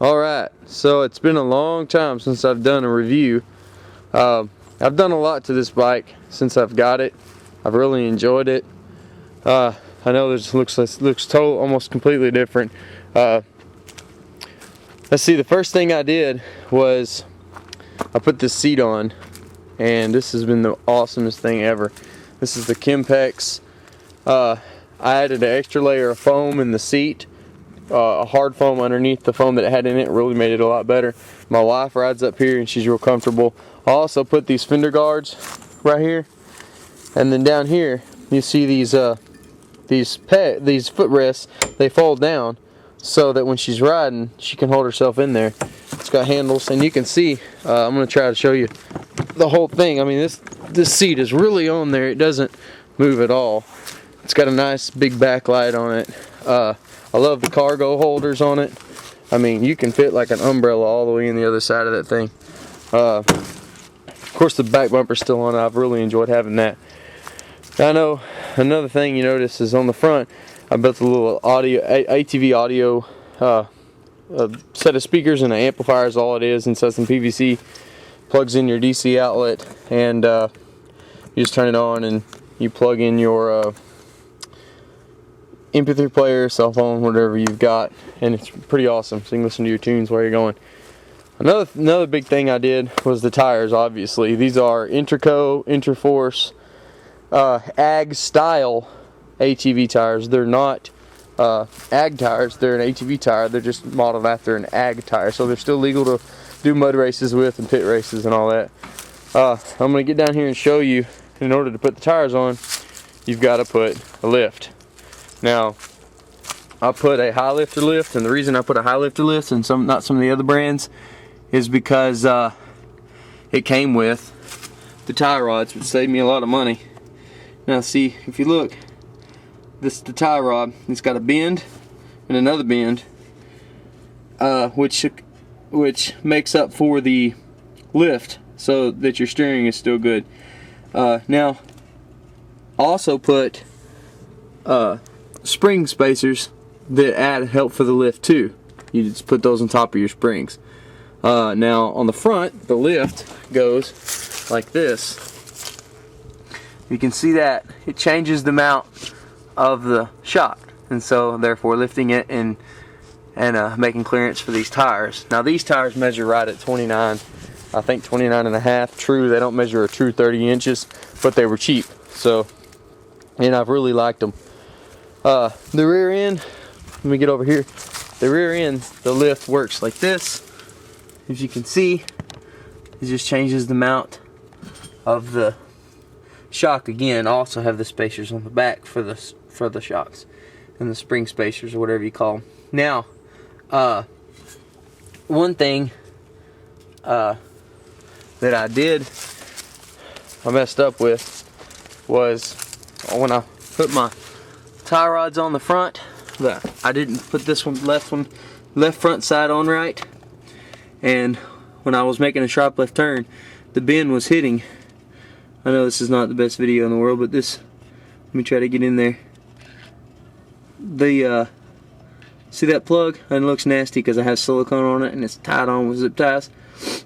Alright, so it's been a long time since I've done a review. I've done a lot to this bike since I've got it. I've really enjoyed it. I know this looks almost completely different. Let's see, the first thing I did was I put this seat on, and this has been the awesomest thing ever. This is the Kimpex. I added an extra layer of foam in the seat. A hard foam underneath the foam that it had in it really made it a lot better. My wife rides up here and she's real comfortable. I also put these fender guards right here, and then down here you see these footrests. They fold down so that when she's riding she can hold herself in there. It's got handles, and you can see. I'm going to try to show you the whole thing. I mean, this seat is really on there. It doesn't move at all. It's got a nice big backlight on it. I love the cargo holders on it. I mean, you can fit like an umbrella all the way in the other side of that thing. Of course, the back bumper's still on it. I've really enjoyed having that. I know another thing you notice is on the front, I built a little audio, ATV audio a set of speakers and an amplifier is all it is, and so some PVC plugs in your DC outlet, and you just turn it on and you plug in your MP3 player, cell phone, whatever you've got, and it's pretty awesome. So you can listen to your tunes while you're going. Another big thing I did was the tires. Obviously, these are Interforce Ag style ATV tires. They're not Ag tires. They're an ATV tire. They're just modeled after an Ag tire, so they're still legal to do mud races with and pit races and all that. I'm gonna get down here and show you. In order to put the tires on, you've got to put a lift. Now, I put a high lifter lift, and the reason I put a high lifter lift and not some of the other brands is because it came with the tie rods, which saved me a lot of money. Now, see, if you look, the tie rod, it's got a bend and another bend, which makes up for the lift, so that your steering is still good. Now, I also put spring spacers that add help for the lift too. You just put those on top of your springs. Now on the front, the lift goes like this. You can see that it changes the mount of the shock, and so therefore lifting it and making clearance for these tires. Now these tires measure right at 29, I think 29 and a half true. They don't measure a true 30 inches, but they were cheap, so, and I've really liked them. The rear end, let me get over here. The rear end, the lift works like this. As you can see, it just changes the mount of the shock. Again, I also have the spacers on the back for the shocks and the spring spacers, or whatever you call them. Now, one thing that I messed up with was when I put my tie rods on the front, I didn't put this left front side on right, and when I was making a sharp left turn, the bend was hitting. I know this is not the best video in the world, but let me try to get in there. See that plug? And it looks nasty because I have silicone on it and it's tied on with zip ties.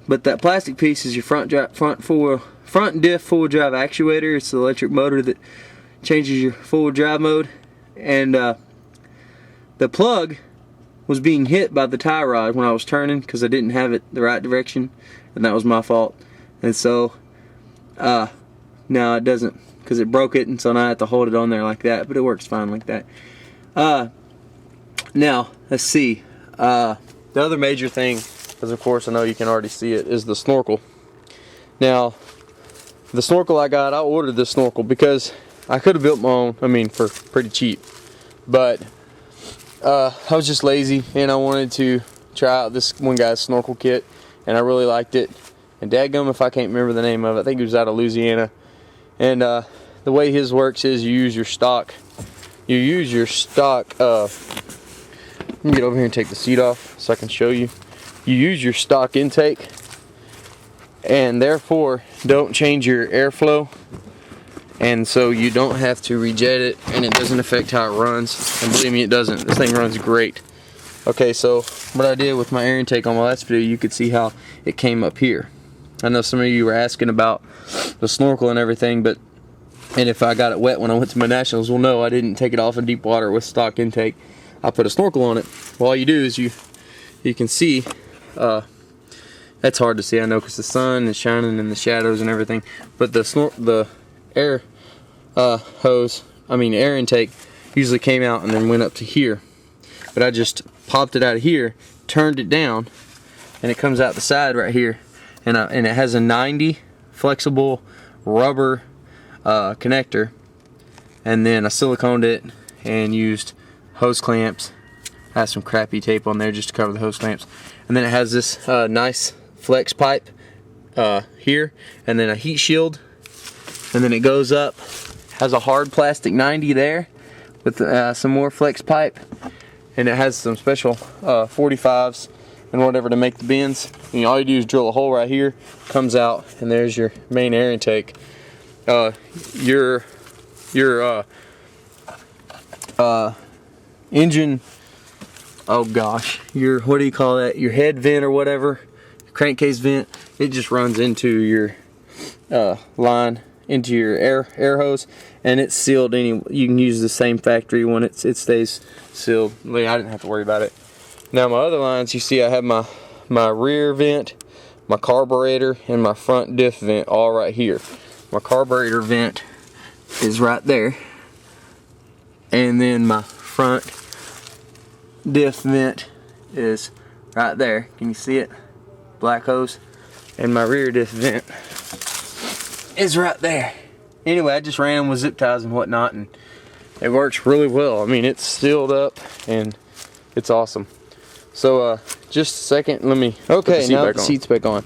But that plastic piece is your front diff four-wheel drive actuator. It's the electric motor that changes your four-wheel drive mode. And the plug was being hit by the tie rod when I was turning because I didn't have it the right direction, and that was my fault. And so now it doesn't, because it broke it, and so now I have to hold it on there like that, but it works fine like that. Now let's see, the other major thing, because of course I know you can already see it, is the snorkel. Now the snorkel I ordered this snorkel because I could have built my own, I mean, for pretty cheap, but I was just lazy and I wanted to try out this one guy's snorkel kit, and I really liked it. And dadgum if I can't remember the name of it. I think he was out of Louisiana. And the way his works is you use your stock. Let me get over here and take the seat off so I can show you. You use your stock intake, and therefore don't change your airflow, and so you don't have to rejet it, and it doesn't affect how it runs. And believe me, it doesn't. This thing runs great. Okay, so what I did with my air intake on my last video, you could see how it came up here. I know some of you were asking about the snorkel and everything, and if I got it wet when I went to my nationals, well, no, I didn't take it off in deep water with stock intake. I put a snorkel on it. Well, all you do is you can see, that's hard to see, I know, because the sun is shining in the shadows and everything, but the air air intake usually came out and then went up to here. But I just popped it out of here, turned it down, and it comes out the side right here, and it has a 90 flexible rubber connector, and then I siliconed it and used hose clamps. I have some crappy tape on there just to cover the hose clamps, and then it has this nice flex pipe here, and then a heat shield, and then it goes up, has a hard plastic 90 there with some more flex pipe, and it has some special 45s and whatever to make the bends. And all you do is drill a hole right here, comes out, and there's your main air intake. Your engine, oh gosh, your, what do you call that, your head vent or whatever, crankcase vent, it just runs into your line, into your air hose, and it's sealed. You can use the same factory one, it stays sealed. I didn't have to worry about it. Now my other lines, you see I have my rear vent, my carburetor, and my front diff vent all right here. My carburetor vent is right there, and then my front diff vent is right there. Can you see it? Black hose. And my rear diff vent is right there. Anyway, I just ran them with zip ties and whatnot, and it works really well. I mean, it's sealed up and it's awesome. So just a second, let me put the seat's back on.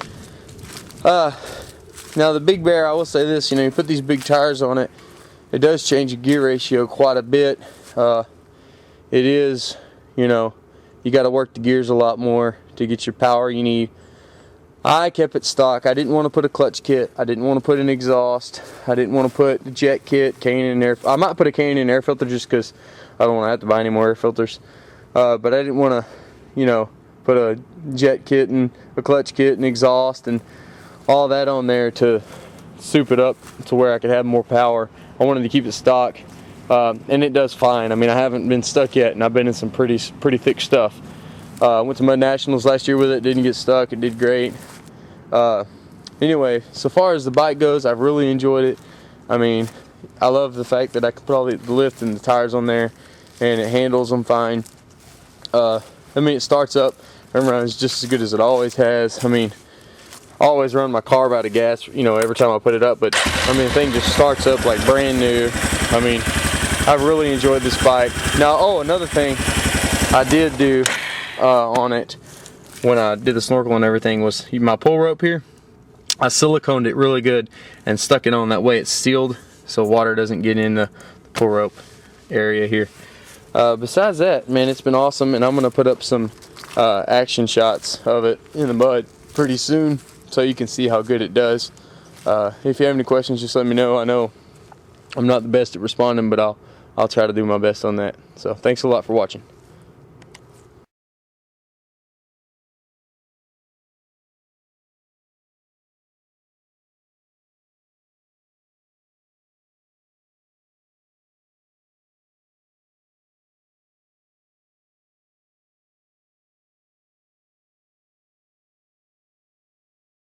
Now the Big Bear, I will say this, you put these big tires on it, it does change the gear ratio quite a bit. It is, you got to work the gears a lot more to get your power you need. I kept it stock. I didn't want to put a clutch kit. I didn't want to put an exhaust. I didn't want to put the jet kit, K&N air. I might put a K&N air filter just because I don't want to have to buy any more air filters. But I didn't want to, put a jet kit and a clutch kit and exhaust and all that on there to soup it up to where I could have more power. I wanted to keep it stock, and it does fine. I mean, I haven't been stuck yet, and I've been in some pretty thick stuff. I went to Mud Nationals last year with it. Didn't get stuck. It did great. Anyway, so far as the bike goes, I've really enjoyed it. I mean, I love the fact that I can put all the lift and the tires on there, and it handles them fine. It starts up and runs just as good as it always has. I mean, I always run my carb out of gas, every time I put it up, but I mean, the thing just starts up like brand new. I mean, I've really enjoyed this bike. Now, another thing I did do on it when I did the snorkel and everything was my pull rope here. I siliconed it really good and stuck it on, that way it's sealed so water doesn't get in the pull rope area here. Besides that, man, it's been awesome, and I'm gonna put up some action shots of it in the mud pretty soon so you can see how good it does. If you have any questions, just let me know. I know I'm not the best at responding, but I'll try to do my best on that. So thanks a lot for watching.